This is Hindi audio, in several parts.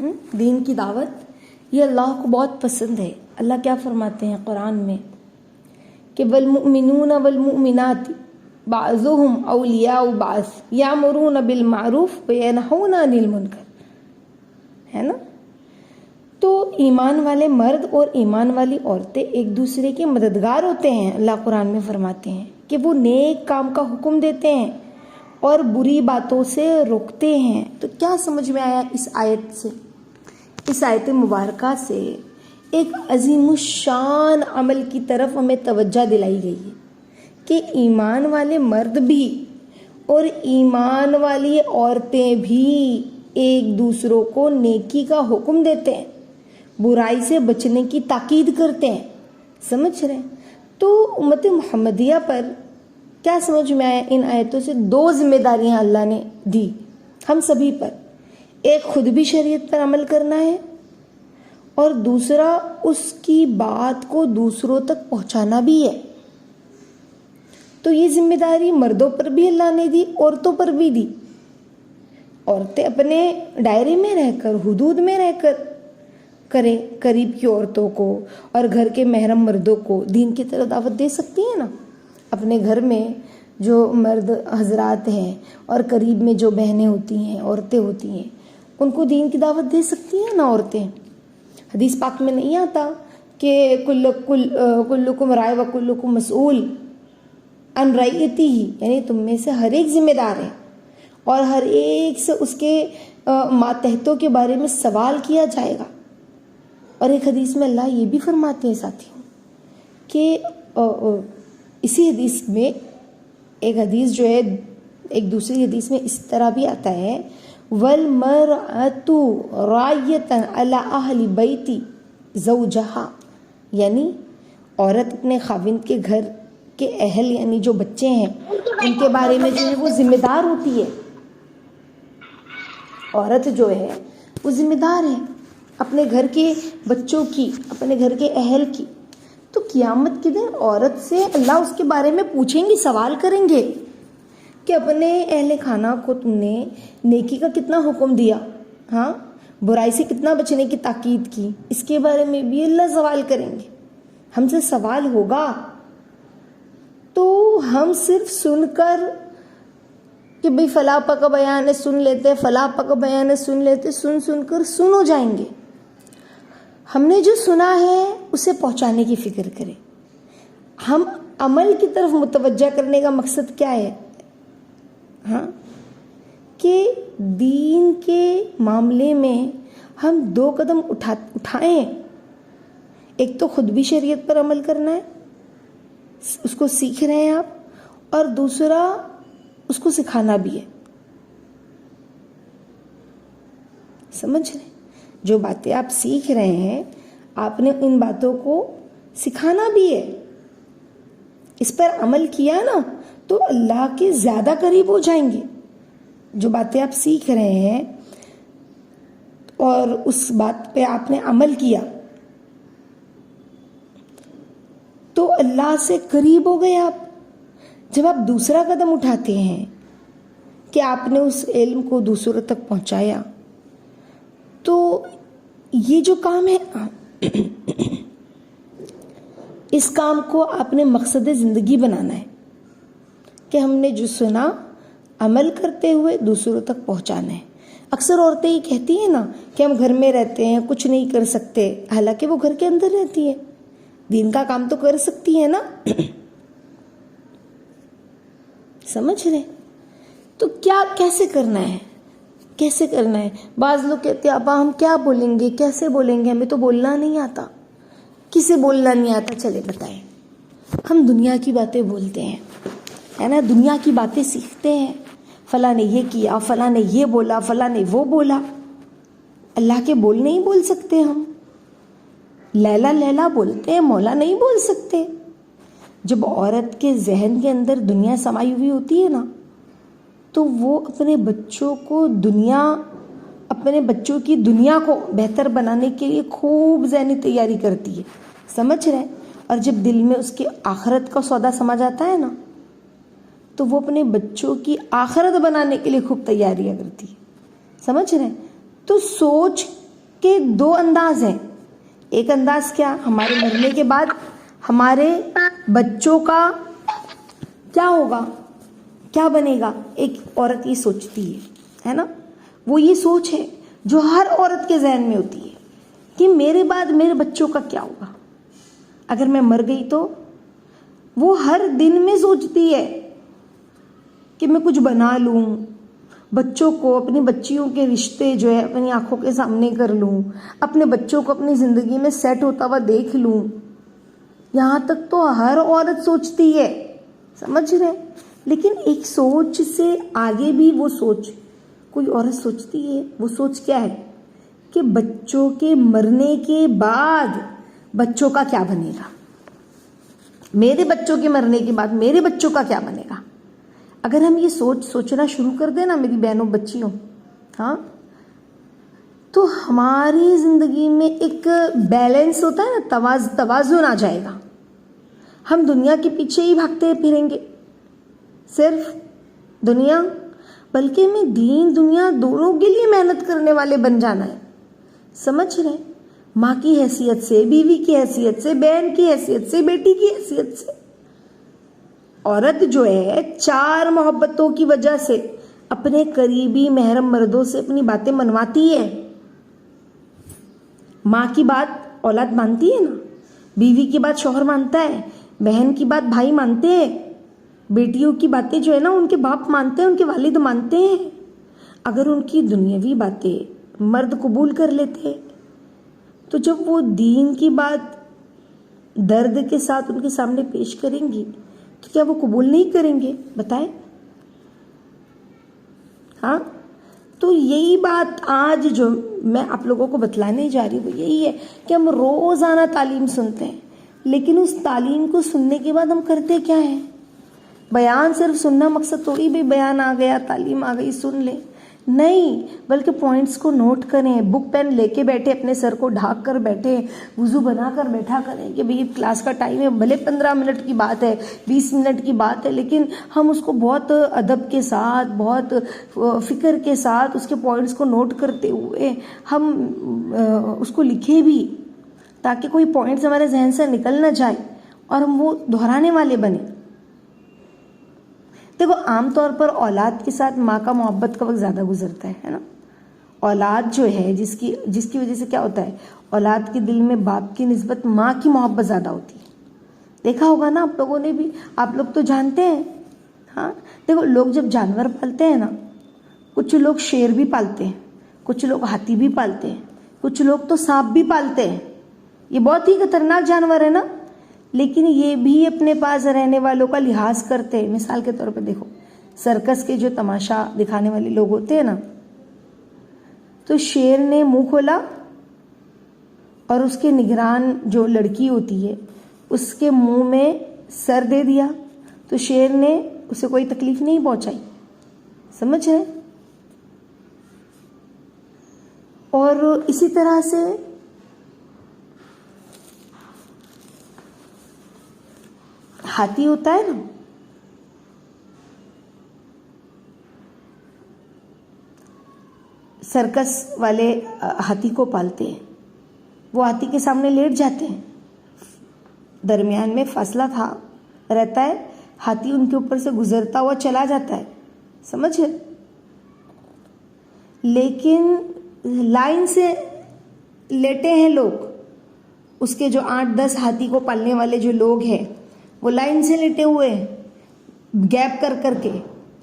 दीन की दावत ये अल्लाह को बहुत पसंद है। अल्लाह क्या फरमाते हैं कुरान में कि वल्मुमिनून वल्मुमिनात बाज़ुहुम औलियाउ बाज़ यामुरून बिल मारूफ व यनहौना अनिल मुनकर, है ना। तो ईमान वाले मर्द और ईमान वाली औरतें एक दूसरे के मददगार होते हैं। अल्लाह कुरान में फरमाते हैं कि वो नेक काम का हुक्म देते हैं और बुरी बातों से रोकते हैं। तो क्या समझ में आया इस आयत से? इस आयत मुबारका से एक अजीमुशान अमल की तरफ हमें तवज्जो दिलाई गई है कि ईमान वाले मर्द भी और ईमान वाली औरतें भी एक दूसरों को नेकी का हुक्म देते हैं, बुराई से बचने की ताकीद करते हैं। समझ रहे हैं? तो उम्मत मुहम्मदिया पर क्या समझ में आया? इन आयतों से दो जिम्मेदारियां अल्लाह ने दी हम सभी पर। एक, खुद भी शरीयत पर अमल करना है, और दूसरा, उसकी बात को दूसरों तक पहुंचाना भी है। तो ये जिम्मेदारी मर्दों पर भी अल्लाह ने दी, औरतों पर भी दी। औरतें अपने दायरे में रहकर, हुदूद में रहकर करें, करीब की औरतों को और घर के महरम मर्दों को दीन की तरफ दावत दे सकती है ना। अपने घर में जो मर्द हजरात हैं और करीब में जो बहनें होती हैं, औरतें होती हैं, उनको दीन की दावत दे सकती हैं ना औरतें। हदीस पाक में नहीं आता कि कुल्लुकुम राय व कुल्लुकुम मसऊल अन रइयतिही, यानी तुम में से हर एक जिम्मेदार है और हर एक से उसके मातहतों के बारे में सवाल किया जाएगा। और एक हदीस में अल्लाह ये भी फरमाते हैं साथियों कि इसी हदीस में एक हदीस जो है, एक दूसरी हदीस में इस तरह भी आता है, वल मरअतु रायतन अला अहली बैती ज़ौजहा, यानी औरत अपने खाविंद के घर के अहल यानी जो बच्चे हैं उनके बारे में जो है वो जिम्मेदार होती है। औरत जो है वो जिम्मेदार है अपने घर के बच्चों की, अपने घर के अहल की। तो क़यामत के दिन औरत से अल्लाह उसके बारे में पूछेंगे, सवाल करेंगे कि अपने अहले खाना को तुमने नेकी का कितना हुक्म दिया, हाँ, बुराई से कितना बचने की ताकीद की, इसके बारे में भी अल्लाह सवाल करेंगे। हमसे सवाल होगा तो हम सिर्फ सुनकर कि भाई फला पका बयान है सुन लेते, फला पका बयान है सुन लेते, सुनकर सुन हो जाएंगे। हमने जो सुना है उसे पहुंचाने की फिक्र करें। हम अमल की तरफ मुतवज्जा करने का मकसद क्या है? हाँ, कि दीन के मामले में हम दो कदम उठाएं। एक तो खुद भी शरीयत पर अमल करना है, उसको सीख रहे हैं आप, और दूसरा उसको सिखाना भी है। समझ रहे? जो बातें आप सीख रहे हैं आपने इन बातों को सिखाना भी है। इस पर अमल किया ना तो अल्लाह के ज्यादा करीब हो जाएंगे। जो बातें आप सीख रहे हैं और उस बात पे आपने अमल किया तो अल्लाह से करीब हो गए आप। जब आप दूसरा कदम उठाते हैं कि आपने उस इल्म को दूसरों तक पहुंचाया, तो ये जो काम है इस काम को आपने मकसद ज़िंदगी बनाना है कि हमने जो सुना अमल करते हुए दूसरों तक पहुंचाना है। अक्सर औरतें ये कहती हैं ना कि हम घर में रहते हैं, कुछ नहीं कर सकते, हालांकि वो घर के अंदर रहती है, दीन का काम तो कर सकती है ना। समझ रहे? तो क्या कैसे करना है, कैसे करना है? बाज लोग कहते हैं अब्बा हम क्या बोलेंगे, कैसे बोलेंगे, हमें तो बोलना नहीं आता। किसे बोलना नहीं आता, चले बताएं। हम दुनिया की बातें बोलते हैं, है ना, दुनिया की बातें सीखते हैं। फला ने ये किया, फला ने ये बोला, फला ने वो बोला। अल्लाह के बोल नहीं बोल सकते हम। लैला लैला बोलते हैं, मौला नहीं बोल सकते। जब औरत के जहन के अंदर दुनिया समाई हुई होती है ना, तो वो अपने बच्चों की दुनिया को बेहतर बनाने के लिए खूब ज़हनी तैयारी करती है। समझ रहे? और जब दिल में उसके आखिरत का सौदा समा जाता है ना, तो वो अपने बच्चों की आखिरत बनाने के लिए खूब तैयारियां करती है। समझ रहे? तो सोच के दो अंदाज हैं। एक अंदाज क्या, हमारे मरने के बाद हमारे बच्चों का क्या होगा, क्या बनेगा। एक औरत ये सोचती है ना, वो ये सोच है जो हर औरत के जहन में होती है कि मेरे बाद मेरे बच्चों का क्या होगा, अगर मैं मर गई तो। वो हर दिन में सोचती है कि मैं कुछ बना लूं, बच्चों को, अपनी बच्चियों के रिश्ते जो है अपनी आंखों के सामने कर लूं, अपने बच्चों को अपनी जिंदगी में सेट होता हुआ देख लूं। यहाँ तक तो हर औरत सोचती है, समझ रहे। लेकिन एक सोच से आगे भी वो सोच कोई औरत सोचती है। वो सोच क्या है कि बच्चों के मरने के बाद बच्चों का क्या बनेगा, मेरे बच्चों के मरने के बाद मेरे बच्चों का क्या बनेगा। अगर हम ये सोचना शुरू कर देना मेरी बहनों बच्चियों, हाँ, तो हमारी जिंदगी में एक बैलेंस होता है ना, तवाज़ुन आ जाएगा। हम दुनिया के पीछे ही भागते फिरेंगे, सिर्फ दुनिया, बल्कि हमें दीन दुनिया दोनों के लिए मेहनत करने वाले बन जाना है, समझ रहे। माँ की हैसियत से, बीवी की हैसियत से, बहन की हैसियत से, बेटी की हैसियत से। औरत जो है 4 मोहब्बतों की वजह से अपने करीबी महरम मर्दों से अपनी बातें मनवाती है। माँ की बात औलाद मानती है ना, बीवी की बात शौहर मानता है, बहन की बात भाई मानते हैं, बेटियों की बातें जो है ना उनके बाप मानते हैं, उनके वालिद मानते हैं। अगर उनकी दुनियावी बातें मर्द कबूल कर लेते तो जब वो दीन की बात दर्द के साथ उनके सामने पेश करेंगी तो क्या वो कबूल नहीं करेंगे, बताएं। हाँ, तो यही बात आज जो मैं आप लोगों को बतलाने जा रही हूँ वो यही है कि हम रोजाना तालीम सुनते हैं, लेकिन उस तालीम को सुनने के बाद हम करते क्या है। बयान सिर्फ सुनना मकसद थोड़ी, भी बयान आ गया, तालीम आ गई, सुन ले, नहीं, बल्कि पॉइंट्स को नोट करें। बुक पेन लेके बैठे, अपने सर को ढाक कर बैठे, वुजू बना कर बैठा करें कि भाई क्लास का टाइम है, भले 15 मिनट की बात है, 20 मिनट की बात है, लेकिन हम उसको बहुत अदब के साथ, बहुत फिक्र के साथ उसके पॉइंट्स को नोट करते हुए हम उसको लिखे भी, ताकि कोई पॉइंट्स हमारे जहन से निकल ना जाए और हम वो दोहराने वाले बने। देखो, आमतौर पर औलाद के साथ माँ का मोहब्बत का वक्त ज़्यादा गुजरता है ना। औलाद जो है जिसकी वजह से क्या होता है, औलाद के दिल में बाप की निस्बत माँ की मोहब्बत ज़्यादा होती है। देखा होगा ना आप लोगों ने भी, आप लोग तो जानते हैं। हाँ, देखो, लोग जब जानवर पालते हैं ना, कुछ लोग शेर भी पालते हैं, कुछ लोग हाथी भी पालते हैं, कुछ लोग तो सांप भी पालते हैं। ये बहुत ही खतरनाक जानवर है ना, लेकिन ये भी अपने पास रहने वालों का लिहाज करते हैं। मिसाल के तौर पे देखो, सर्कस के जो तमाशा दिखाने वाले लोग होते हैं ना, तो शेर ने मुंह खोला और उसके निगरान जो लड़की होती है उसके मुंह में सर दे दिया, तो शेर ने उसे कोई तकलीफ नहीं पहुंचाई, समझ रहे। और इसी तरह से हाथी होता है ना, सर्कस वाले हाथी को पालते हैं, वो हाथी के सामने लेट जाते हैं, दरमियान में फासला था रहता है, हाथी उनके ऊपर से गुजरता हुआ चला जाता है, समझ। लेकिन लाइन से लेटे हैं लोग, उसके जो 8-10 हाथी को पालने वाले जो लोग हैं वो लाइन से लेटे हुए गैप कर करके।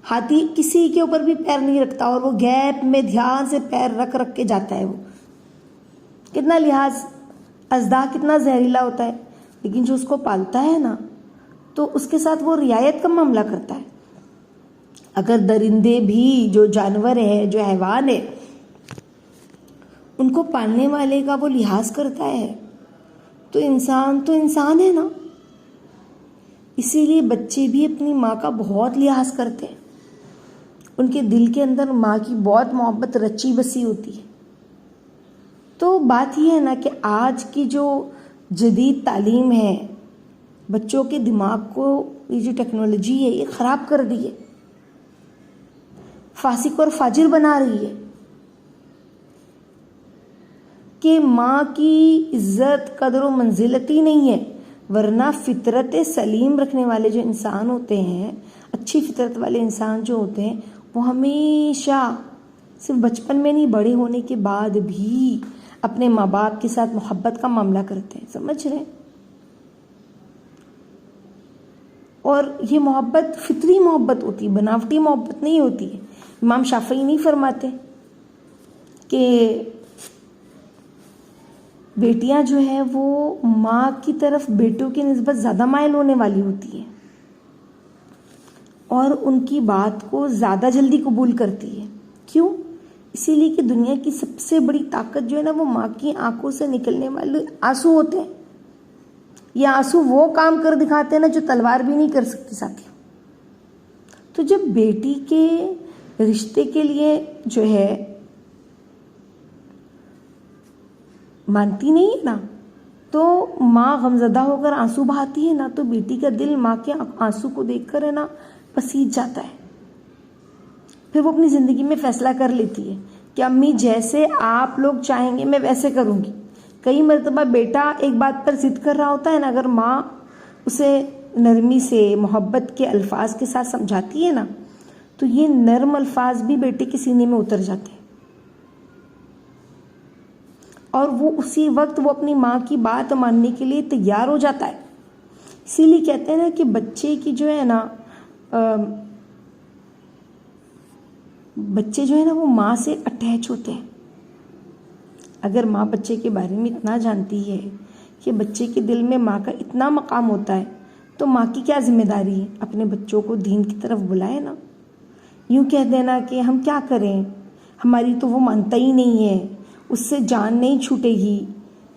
हाथी किसी के ऊपर भी पैर नहीं रखता और वो गैप में ध्यान से पैर रख रख के जाता है। वो कितना लिहाज, अजदा कितना जहरीला होता है, लेकिन जो उसको पालता है ना तो उसके साथ वो रियायत का मामला करता है। अगर दरिंदे भी, जो जानवर है, जो हैवान है, उनको पालने वाले का वो लिहाज करता है तो इंसान है ना। इसीलिए बच्चे भी अपनी माँ का बहुत लिहाज करते हैं, उनके दिल के अंदर माँ की बहुत मोहब्बत रची बसी होती है। तो बात यह है ना कि आज की जो जदीद तालीम है, बच्चों के दिमाग को ये जो टेक्नोलॉजी है ये ख़राब कर दी है, फासिक और फाजिर बना रही है। कि माँ की इज्जत कदर व मंजिलत ही नहीं है, वरना फितरत सलीम रखने वाले जो इंसान होते हैं, अच्छी फितरत वाले इंसान जो होते हैं, वो हमेशा सिर्फ बचपन में नहीं, बड़े होने के बाद भी अपने माँ बाप के साथ मोहब्बत का मामला करते हैं। समझ रहे हैं? और ये मोहब्बत फितरी मोहब्बत होती है, बनावटी मोहब्बत नहीं होती है। इमाम शाफई नहीं फरमाते कि बेटियां जो है वो माँ की तरफ बेटों की निस्बत ज़्यादा मायल होने वाली होती है और उनकी बात को ज़्यादा जल्दी कबूल करती है। क्यों? इसीलिए कि दुनिया की सबसे बड़ी ताकत जो है ना, वो माँ की आंखों से निकलने वाले आंसू होते हैं। ये आंसू वो काम कर दिखाते हैं ना जो तलवार भी नहीं कर सकती साथियों। तो जब बेटी के रिश्ते के लिए जो है मानती नहीं है ना, तो माँ गमजदा होकर आंसू बहाती है ना, तो बेटी का दिल माँ के आंसू को देखकर है ना पसीज जाता है। फिर वो अपनी ज़िंदगी में फैसला कर लेती है कि अम्मी जैसे आप लोग चाहेंगे मैं वैसे करूँगी। कई मरतबा बेटा एक बात पर जिद कर रहा होता है ना, अगर माँ उसे नरमी से मोहब्बत के अल्फाज के साथ समझाती है ना, तो ये नर्म अल्फाज भी बेटे के सीने में उतर जाते हैं और वो उसी वक्त वो अपनी माँ की बात मानने के लिए तैयार हो जाता है। इसीलिए कहते हैं ना कि बच्चे की जो है ना बच्चे जो है ना वो माँ से अटैच होते हैं। अगर माँ बच्चे के बारे में इतना जानती है कि बच्चे के दिल में माँ का इतना मकाम होता है, तो माँ की क्या जिम्मेदारी है, अपने बच्चों को दीन की तरफ बुलाए ना। यूँ कह देना कि हम क्या करें, हमारी तो वो मानता ही नहीं है, उससे जान नहीं छूटेगी।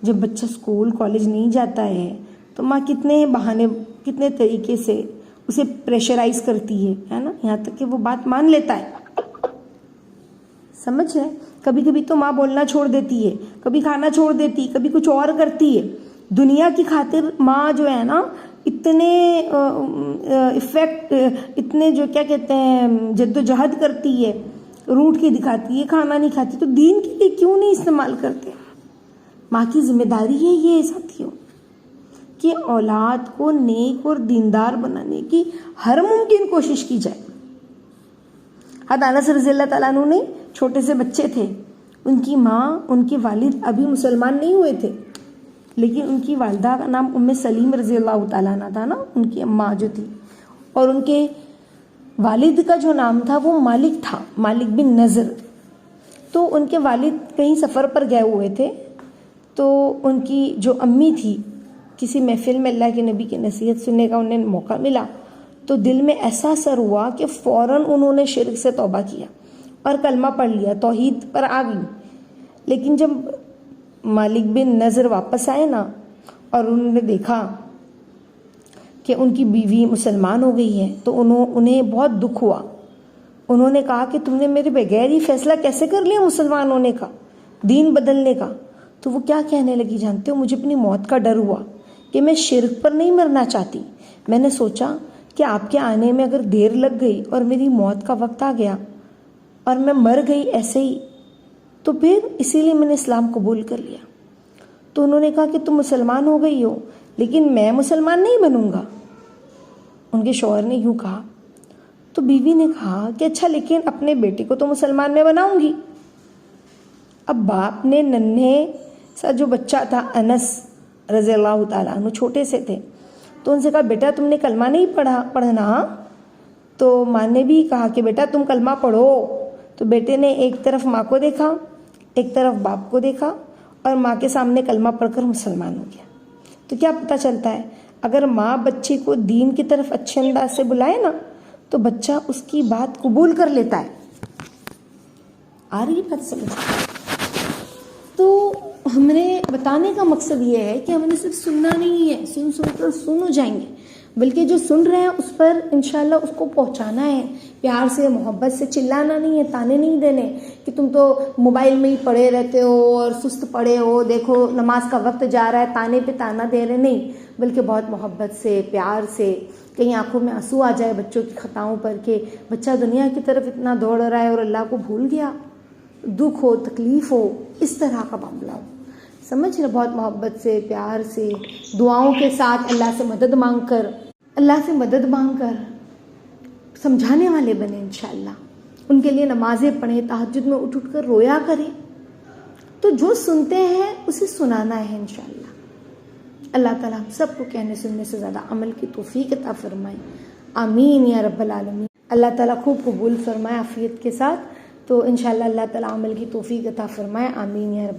जब बच्चा स्कूल कॉलेज नहीं जाता है तो माँ कितने बहाने, कितने तरीके से उसे प्रेशराइज करती है ना, यहाँ तक कि वो बात मान लेता है। समझ रहे? कभी कभी तो माँ बोलना छोड़ देती है, कभी खाना छोड़ देती है, कभी कुछ और करती है। दुनिया की खातिर माँ जो है ना इतने इतने जो क्या कहते हैं जद्दोजहद करती है, रूठ के दिखाती है, खाना नहीं खाती, तो दीन के लिए क्यों नहीं इस्तेमाल करते? माँ की जिम्मेदारी है ये साथियों कि औलाद को नेक और दीनदार बनाने की हर मुमकिन कोशिश की जाए। हज़रत अनस रज़ियल्लाहु तआला अन्हु ने छोटे से बच्चे थे, उनकी माँ, उनके वालिद अभी मुसलमान नहीं हुए थे, लेकिन उनकी वालिदा का नाम उम्मे सलीम रज़ियल्लाहु तआला अन्हा था ना, उनकी अम्मा जो थी, और उनके वालिद का जो नाम था वो मालिक था, मालिक बिन नज़र। तो उनके वालिद कहीं सफ़र पर गए हुए थे, तो उनकी जो अम्मी थी, किसी महफिल में अल्लाह के नबी की नसीहत सुनने का उन्हें मौका मिला, तो दिल में ऐसा असर हुआ कि फ़ौरन उन्होंने शिर्क से तौबा किया और कलमा पढ़ लिया, तौहीद पर आ गई। लेकिन जब मालिक बिन नज़र वापस आए ना और उन्होंने देखा कि उनकी बीवी मुसलमान हो गई है, तो उन्हें बहुत दुख हुआ। उन्होंने कहा कि तुमने मेरे बगैर ही फैसला कैसे कर लिया मुसलमान होने का, दीन बदलने का? तो वो क्या कहने लगी जानते हो? मुझे अपनी मौत का डर हुआ कि मैं शिर्क पर नहीं मरना चाहती। मैंने सोचा कि आपके आने में अगर देर लग गई और मेरी मौत का वक्त आ गया और मैं मर गई ऐसे ही, तो फिर इसीलिए मैंने इस्लाम कबूल कर लिया। तो उन्होंने कहा कि तुम मुसलमान हो गई हो, लेकिन मैं मुसलमान नहीं बनूंगा। उनके शौहर ने यूँ कहा। तो बीवी ने कहा कि अच्छा, लेकिन अपने बेटे को तो मुसलमान मैं बनाऊंगी। अब बाप ने नन्हे सा जो बच्चा था अनस रज़ियल्लाहु ताला अन्हु, छोटे से थे, तो उनसे कहा बेटा तुमने कलमा नहीं पढ़ना? तो माँ ने भी कहा कि बेटा तुम कलमा पढ़ो। तो बेटे ने एक तरफ माँ को देखा, एक तरफ बाप को देखा और माँ के सामने कलमा पढ़कर मुसलमान हो गया। तो क्या पता चलता है, अगर माँ बच्चे को दीन की तरफ अच्छे अंदाज से बुलाए ना, तो बच्चा उसकी बात कबूल कर लेता है। आ रही बात समझ? तो हमने बताने का मकसद ये है कि हमने सिर्फ सुनना नहीं है, सुनकर सुन हो जाएंगे, बल्कि जो सुन रहे हैं उस पर इंशाल्लाह उसको पहुंचाना है, प्यार से, मोहब्बत से। चिल्लाना नहीं है, ताने नहीं देने कि तुम तो मोबाइल में ही पड़े रहते हो और सुस्त पड़े हो, देखो नमाज का वक्त जा रहा है, ताने पे ताना दे रहे नहीं, बल्कि बहुत मोहब्बत से, प्यार से। कहीं आंखों में आंसू आ जाए बच्चों की खताओं पर कि बच्चा दुनिया की तरफ इतना दौड़ रहा है और अल्लाह को भूल गया, दुख हो, तकलीफ हो, इस तरह का मामला हो। समझ ना, बहुत मोहब्बत से, प्यार से, दुआओं के साथ अल्लाह से मदद मांगकर समझाने वाले बने इंशाअल्लाह। उनके लिए नमाज़ें पढ़ें, तहज्जुद में उठ कर रोया करें। तो जो सुनते हैं उसे सुनाना है इंशाअल्लाह। अल्लाह ताला हम सबको कहने सुनने से ज़्यादा अमल की तौफीक अता फरमाए। आमीन या रब्बल आलमीन। अल्लाह ताला खूब कबूल फरमाए आफियत के साथ। तो इंशाअल्लाह अल्लाह ताला अमल की तौफीक अता फरमाए। आमीन या रब्बल